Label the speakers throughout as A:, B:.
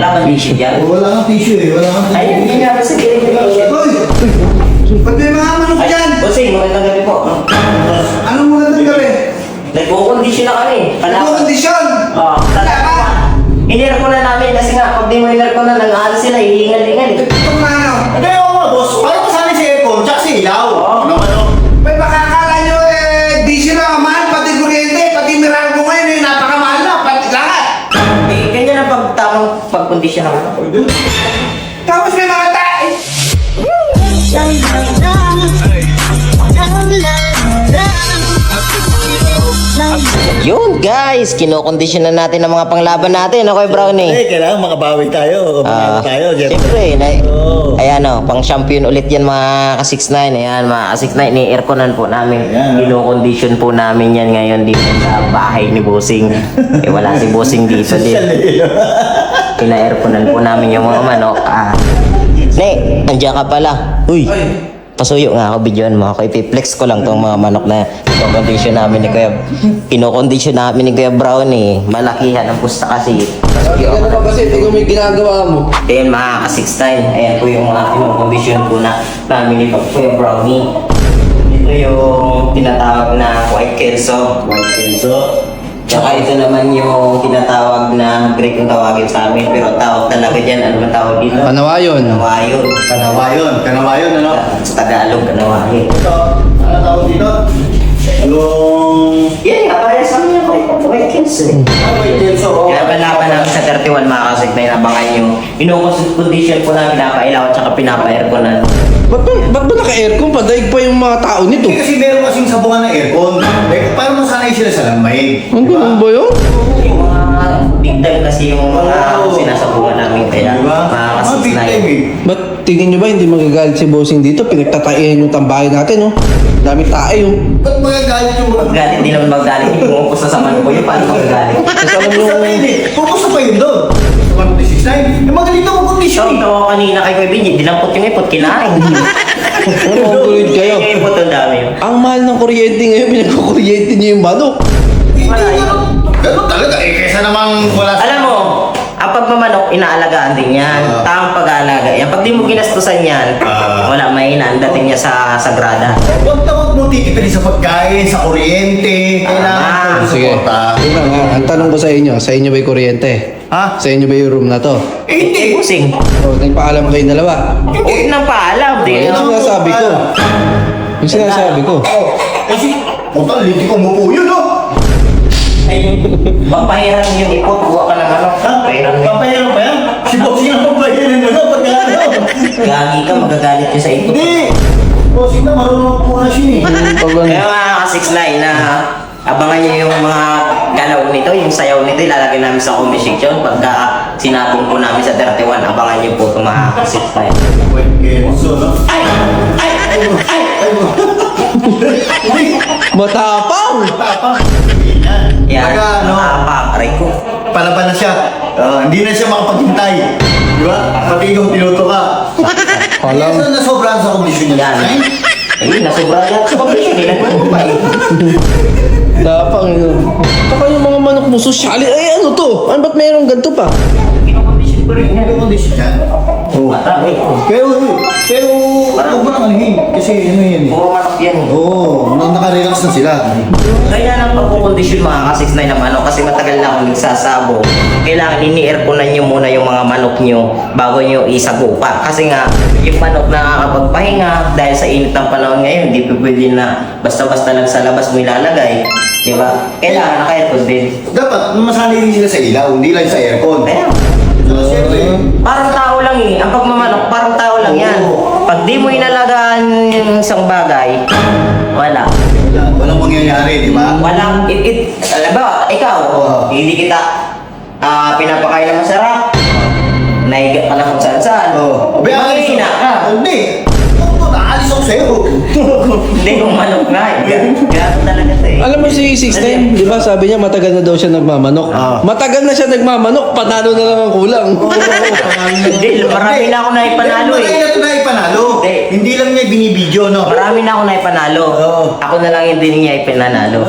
A: Wala kang tissue dyan?
B: Wala kang tissue eh. Wala kang tissue.
A: Ay, hindi nga. Basta kilig ko.
B: Hoy! Ba't may mga manok dyan?
A: Bossing, magandang gabi po.
B: Anong magandang gabi?
A: Nagkukondisyon na kami.
B: Ano kondisyon?
A: Oo. Inir ko na namin kasi nga, pag di mo inir ko na, nang-ano sila, hihingal-hingal.
B: Ito nga ano?
C: Hindi ako nga, boss. Parang kasali si aircon, tsaka si ilaw. Ano ano?
B: May makakala nyo eh, di sila mahal, pati kuryente, pati Meralco ngayon eh, napakamahal na, pati lahat.
A: Eh, ganyan ang tamang pagkondisyon ako.
B: Tapos may mga tayo.
A: Yun guys, kinokondisyon na natin ang mga panglaban natin. Okay, Brownie?
C: Kailangan makabawi tayo. Kumain tayo.
A: Siyempre, ayan o, pang champion ulit yan mga ka-6'9". Ayan, mga ka-6'9, ni-airconan po namin. Kinokondisyon po namin yan ngayon dito sa bahay ni Bossing. Eh, wala si Bossing dito din. Pina-airconan po namin yung mga manok. Ne, nandiyan ka pala. Uy, pasuyo nga ako, videoan mo ako. Ipiplex ko lang tong mga manok na kinokondisyon namin ni Kuya. Kinokondisyon namin ni Kuya Brownie. Malakihan ang pusta kasi. Pasuyo ako.
D: Ano pa kasi, tingnan mo yung ginagawa mo.
A: Ayan mga ka-6'9". Ayan po yung mga kinokondisyon po na namin ni Kuya Brownie. Ito yung tinatawag na white kelso.
C: White Kenzo.
A: Tsaka ito naman yung tinatawag na Greek yung tawagin sa amin. Pero tawag talaga dyan, ano ba tawag dito?
D: Panawayon.
A: Kanawayon.
C: Kanawayon. Kanawayon, ano?
A: Sa Tagalog, kanawayon.
C: Ito, ano tawag dito? Yung...
A: Yan nga, parang sa amin yung white kelso.
C: White Kenzo.
A: Kaya palaban namin sa 31 mga kasig na inabangan nyo. Inukondisyon po namin pinapailaw at saka pinapa-airconan.
D: Ba't ba naka-aircon? Padaig pa yung mga tao nito.
C: Kasi meron kasing sabungan ng aircon. Eh, paano masanay sila sa lamay?
D: Ang ganun ba yun?
A: Yung mga big time kasi yung mga sinasabuhan namin kaya
C: Diba?
A: mga
C: Mga
A: kasig
C: big
A: na
C: time
A: yun.
C: eh.
D: Ba't tingin nyo ba hindi magagalit si Bossing dito? Pinagtatayan yung tambahay natin, oh. Dami tayo.
C: Ba't magagalit yung mga...
A: Galit, di naman magalit. Pumupos na sa manok ko yun, paano magalit?
D: Kasi alam
C: Pupusta pa yun eh. Pupusta pa yun doon. Sa 169. Eh, magaling ako mag-condition
A: Ito,
C: eh.
A: ito kanina kay Kuya Benji, dinampot yung ipot, kinain.
D: ano ang kulit kayo?
A: Yung ipot ang dami yun.
D: Ang mahal ng kuryente ngayon, pinagkukuryente nyo yung manok.
A: Wala yun.
C: Ganun talaga eh. Kesa namang wala sa...
A: Alam mo, ang pagmamanok, inaalagaan din yan. Tamang pag-aalaga yan. Pag di mo ginastusan yan, wala mahina ang dating niya sa sagrada.
C: Huwag na huwag mo titipid sa pagkain, sa kuryente. Kailangan
D: Sige.
C: suporta.
D: Yun na nga, ang tanong ko sa inyo ba yung kuryente?
C: Ha?
D: Sa inyo ba yung room na to?
C: Eh, hindi.
A: Pusing.
D: O, nagpaalam kayo dalawa.
A: Huwag nang paalam. Di,
D: Yung sinasabi ko. Yung sinasabi ko.
C: Oh, kasi, puta, liti ko mo po yun, no?
A: Papahiran yung ipot, buwa ka ng ano.
C: Ha?
A: Pahiran mo.
C: Papayaran ba yan? Si Bossing ang papayaran mo, no? Pagka ano?
A: Gagi ka, magagalit yun sa ipot.
C: Hindi! Bossing na, marunong po na siya eh.
D: Pag
A: Kaya mga ka-6'9 na abangan nyo yung mga galaw nito, yung sayaw nito, ilalagay namin sa comment section. Pagka sinabong po namin sa 31, abangan nyo po itong mga ka-6'9.
C: Wait, Kenzo, no?
A: Ay! Ay! Ay!
D: matapang!
C: Tapa.
A: Yan,
C: Pagka, ano,
A: aray ko.
C: palaban na siya. Hindi na siya makapaghintay. Di ba? Pati ikaw tinuto ka.
D: Alam.
C: Kaya nasobrahan sa kondisyon niya.
A: Yan. Eh, nasobra yan sa pag-issue nila.
D: Tapang yun. Saka yung mga manok mo, sosyali. Ay, ano to? Ano ba't mayroong ganito pa?
A: Kinokondisyon ko rin yan.
C: Ano kondisyon niya?
A: Marami.
C: Pero, huwag mo nang alihin. Kasi ano yan eh.
A: Puro manok yan.
C: Oo, nakarelax na sila.
A: Kaya lang pagkukondisyon mga ka-6'9 na manok kasi matagal na akong nagsasabo. Kailangan ini-airconan nyo muna yung mga manok nyo bago nyo isagupa. Kasi nga, yung manok nakakapagpahinga dahil sa init ng panahon ngayon, hindi pwede na basta-basta lang sa labas mo ilalagay. Di ba? Kailangan naka-aircon din.
C: Dapat, masanay din sila sa ilaw, hindi lang sa aircon.
A: Kaya,
C: So, siyempre,
A: parang tao lang eh. Ang pagmamanok, parang tao lang yan. Pag di mo inalagaan yung isang bagay, wala.
C: walang mangyayari, di ba?
A: Walang, alam ba, ikaw, hindi kita pinapakain ng masarap, naiga ka na kung saan-saan. Mahina ka.
C: Hindi. Naalis ako sa'yo.
A: Hindi, kung manok nga. Gato talaga ito eh.
D: Alam mo si 16, di ba sabi niya matagal na daw siya nagmamanok. Matagal na siya nagmamanok, panalo na lang ang kulang.
A: Hindi, marami na ako na ipanalo
C: Marami
A: eh.
C: na ito na ipanalo.
A: Hindi.
C: Hindi lang niya binibidyo, no?
A: Marami na ako na ipanalo.
C: Oo.
A: Ako na lang hindi niya ipinanalo.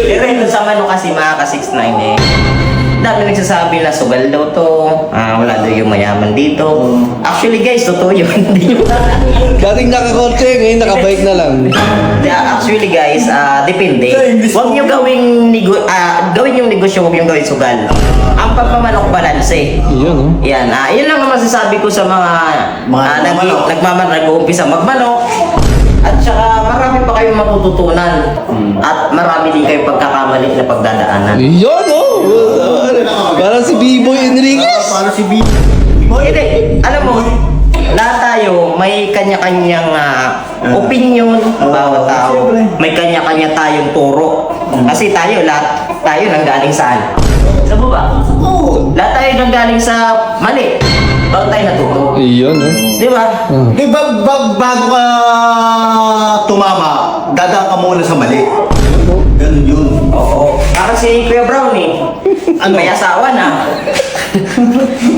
A: Pero ito sa manok kasi mga ka-6'9 eh. Dami marami nagsasabi na sugal daw to, wala daw yung mayaman dito. Actually guys, totoo yun. Hindi yun.
D: Dating nakakotse, ngayon nakabike na lang.
A: Actually guys, depende. Huwag nyo gawin yung negosyo, huwag yung gawin sugal. Ang pagmamanok balanse.
D: Yun, oh.
A: Yan, yun lang ang masasabi ko sa mga nag-uumpisa magmanok. At saka marami pa kayong matututunan. At marami din kayong pagkakamali na pagdadaanan.
D: Yun, oh. Parang si B-Boy Enriquez.
C: Para si B.
A: Hindi, alam mo, lahat tayo may kanya-kanyang opinion, bawat tao. May kanya-kanya tayong turo. Kasi lahat tayo nanggaling saan? Sa baba.
C: Oo.
A: Lahat tayo nanggaling sa mali. Bago tayo natuto.
D: Yun, oh.
A: Di ba?
C: Di ba, bago ka tumama, dadaan ka muna sa mali. Ganun yun.
A: Oo. Si Kuya Brown eh.
C: Ano?
A: May asawa na.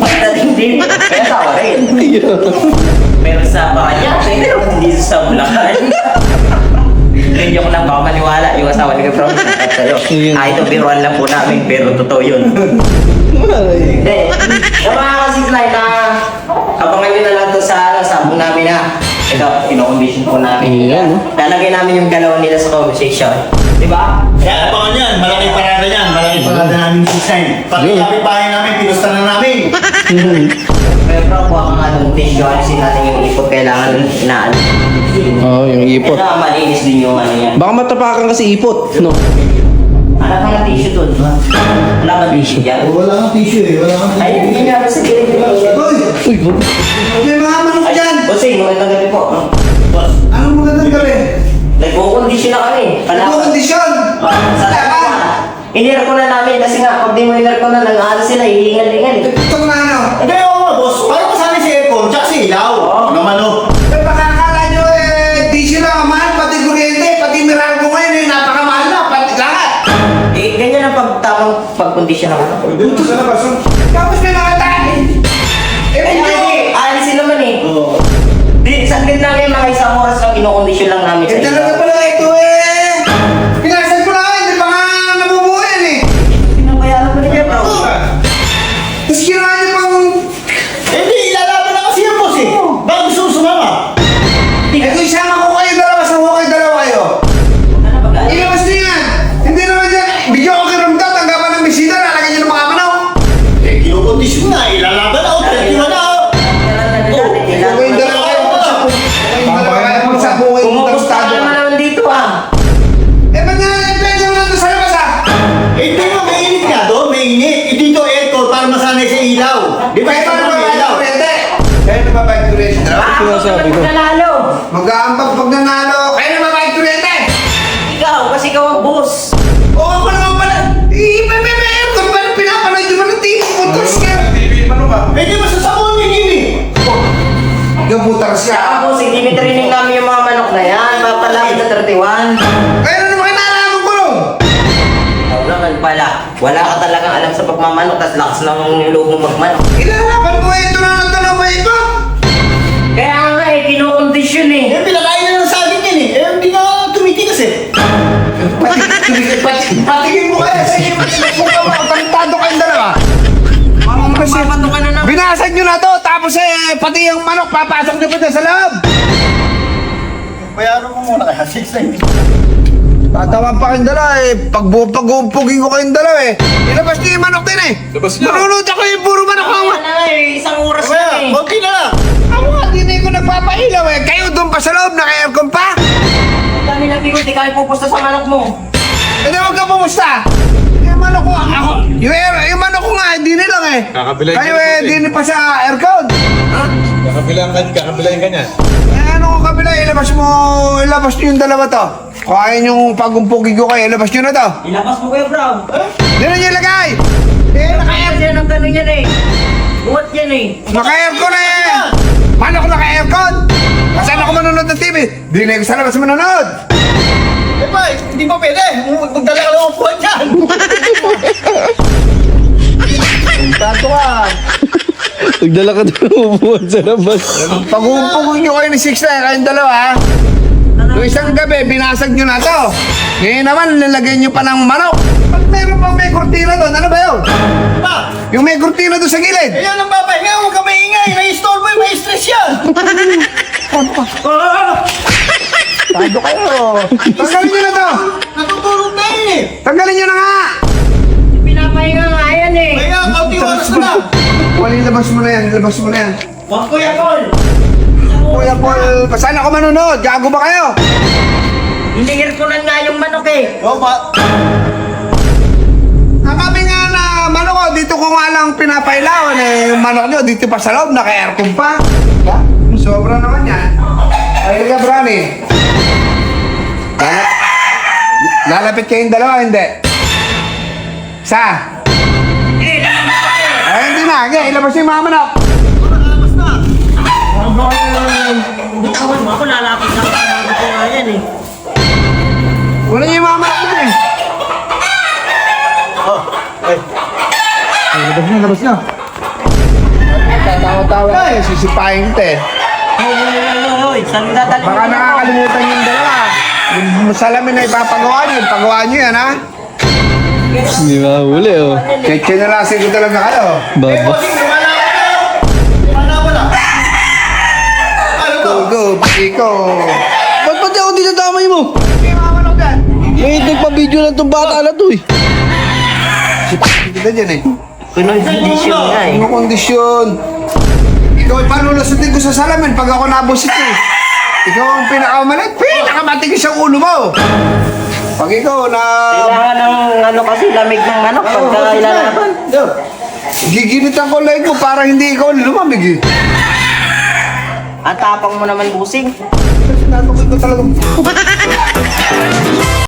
A: Pagdating din, may asawa rin. Meron sa Paranaque, pero hindi sa Bulacan. Hindi ko lang baka maniwala yung asawa ni Kuya Brown. Ito biruan lang po namin, pero totoo yun. Hindi. Sa mga kasiklay na abangan nyo na lang to sa sabong namin na ito, ino-condition po namin.
D: Ayan, no?
A: Lalagay namin yung galaw nila sa conversation. Di ba?
C: Kaya abangan yan, malaking parada yan, malaking parada namin yung design. Pati
D: Yeah.
C: kapitbahay namin, pinusta na namin.
A: Pero kuha ka nga ng tissue, alisin natin yung ipot, kailangan inaalis.
D: Oh, yung ipot.
A: Kailangan malinis din yung ano yan.
D: Baka matapakan kasi ipot, no?
A: Anak ka ng tissue doon. Wala ka tissue yan.
C: Wala kang tissue eh, wala kang
A: Ay, hindi nga sa gilid yung tissue.
B: Hoy!
D: Uy, God.
B: May mga manok dyan!
A: Bossing, magandang gabi po.
B: Anong magandang gabi?
A: Nagpo-condition na kami.
B: Ano kondisyon?
A: Sa
B: Tama!
A: Inir ko na namin kasi nga, pag di mo inir ko na, nang-ano sila, hihingal-hingal eh.
B: Ito na ano?
C: Hindi, oo, boss. Parang kasali si aircon, tsaka si ilaw. Naman, oh.
B: Eh, baka akala nyo diesel lang ang mahal, pati kuryente, pati Meralco ngayon napakamahal na, pati lahat.
A: Ganyan ang tamang pag-condition ako.
B: Dito sa labas. Tapos may mga tayo. Eh,
A: Kaya
B: hindi.
A: hindi, alisin naman eh.
C: Oo.
A: Di, saglit namin mga isang oras lang ino-condition lang namin sa
B: Eh, talaga
A: inyo.
B: pala ito eh. Pinasan ko na kayo, hindi pa nga nabubuhay eh.
A: Pinabayaran mo niya, bro.
B: Tapos ginawa niyo pang...
C: Eh, di, ilalaban na kasi yan, boss eh. Bakit gusto mo sumama?
B: Eh, kung isama ko kayo dalawa, sa ko kayo dalawa kayo.
A: Ano ba guys?
B: Ilabas niyo yan. Hindi naman dyan. Bigyan ko kay Ramdad, tanggapan ng bisita, lalagyan niyo ng mga manok.
C: Eh, kinukondisyon na, ilalaban na, oh. Pinagdiwa na, oh.
B: Kung kayo dalawa kayo, magsabungay mo
A: Pumupusta
B: tapos
A: ka naman dito ah.
B: Eh, ba't nga pwede mo nandun sa labas ah?
C: Eh, di ba, may init nga doon, may init. Eh, dito aircon para masanay sa ilaw. Di ba,
B: Kaya
C: ito
B: paano
C: may
B: babayad
C: ilaw.
B: ng kuryente? Kaya na babayad ng kuryente?
D: sinasabi ko.
A: Nanalo.
B: Mag-aambag pag nanalo. Kaya na babayad ng kuryente?
A: Ikaw, kasi ikaw ang boss.
B: O ako naman pala. May aircon pa rin pinapanood yung mga TV mo. Tapos ka.
C: Eh, di ba, sasakon yung ini?
B: Gabutar siya.
A: Ako, si tinitraining namin yung mga manok na yan. Papalaki sa 31.
B: Kaya na naman kinalaman ko nun.
A: Ikaw naman pala. Wala ka talagang alam sa pagmamanok, tas lakas ng loob mo magmanok.
B: Ilalaban ko ito na nagtanaw ba ito?
A: Kaya nga eh, kinokondisyon eh.
C: Eh, pinakain na ng saging yan eh. Eh, hindi nga tumitigas eh.
B: Patigin mo kaya. Sige, mukha mo. Talentado kayong dalawa.
A: Papato ka na naman.
B: Binasag nyo na to. Tapos pati yung manok papasok nyo pa dyan sa loob.
C: Bayaran mo muna kaya, 6
B: Tatawan pa kayong dalawa eh. Pag-uumpugin ko kayong dalawa eh. Ilabas nyo yung manok din eh. Labas nyo. Manunod ako yung puro manok ang
A: Wala na eh, isang oras na
C: Kaya,
A: eh.
C: konti na lang.
B: Ako nga, di na ko nagpapailaw eh. Kayo doon pa sa loob, naka-aircon pa.
A: Dami na bigot, di kaya pupusta sa manok mo.
B: Eh di huwag ka pumusta. Yung manok ko, ako, yung manok ko nga, hindi nilang eh.
E: Kakabilay
B: Kayo
E: ka
B: eh,
E: dito
B: di pa sa aircon. Ha?
E: Kakabilayin ka niya.
B: Eh ano ko kabila, ilabas nyo yung dalawa to. Kung ayaw yung pag-umpugin ko kayo, ilabas nyo na to.
A: Ilabas mo kayo, bro.
B: Di na nyo ilagay. Eh,
A: Naka-air yan ang gano'n yan eh. Buhat yan eh.
B: naka-aircon eh. Manok naka-aircon. Saan ako manonood ng TV? Di na yung sa labas manonood.
C: Eh, ba, hindi pa pwede. Magdala ka lang ang buwan dyan.
B: Tanto ka.
D: Nagdala ka doon umubuhan sa labas.
B: Pag-uumpugin nyo kayo ni 6 na kayong dalawa ha. Yung isang gabi, binasag nyo na to. Ngayon naman, lalagyan nyo pa ng manok. Pag meron pang may kortina doon, ano ba yun?
C: Ba,
B: doon sa gilid.
C: Ayan ang papahinga, huwag ka maingay. Na-istorbo yung may stress yan.
B: Tado kayo. Tanggalin nyo na to.
C: Natutulog na yun eh.
B: Tanggalin nyo na nga.
A: Pinapahinga nga yan eh.
C: Kaya, kaunti oras na lang.
B: Wali, labas mo na yan. Labas mo na yan.
C: Wag Kuya Paul.
B: Kuya Paul, saan ako manunod? Gago ba kayo?
A: Ini-air ko na nga yung manok eh.
C: O,
B: Kami nga na manok ko, dito ko nga lang pinapailawan eh. Yung manok nyo, dito pa sa loob, naka-aircon pa. Sobra naman yan. Ay, ka, Brani. Lalapit kayong dalawa, hindi? Ay, hindi na. Okay, ilabas yung mga manok.
A: Bitawan mo ako, lalapit na ako ko nga yan eh.
B: Wala yung mga manok na eh. Ay, labas na. Tatawa-tawa eh, sisipahin ko eh.
A: Hoy, saan dadalhin
B: Baka
A: mo?
B: nakakalimutan yung dalawa. Yung salamin na ipapagawa nyo, ipagawa nyo yan ha.
D: Hindi mahuli, oh.
B: Chinalasin ko talaga kayo.
D: Baba.
B: Go, Pico.
D: Ba't pati ako dinadamay mo? May nagpa-video lang tong bata na to, eh.
B: Kita dyan eh.
A: Pinong-kondisyon nga eh.
B: Ano kondisyon? Ikaw ay palulusutin ko sa salamin pag ako nabusit eh. Ikaw ang pinakamalit. Pinakamatigis ang ulo mo. Pag ikaw na...
A: Kailangan ng ano kasi lamig ng manok pagka ilalaban.
B: Giginitan ko leg mo para hindi ikaw lumamig eh.
A: At tapang mo naman busing.
B: Natukoy ko talaga.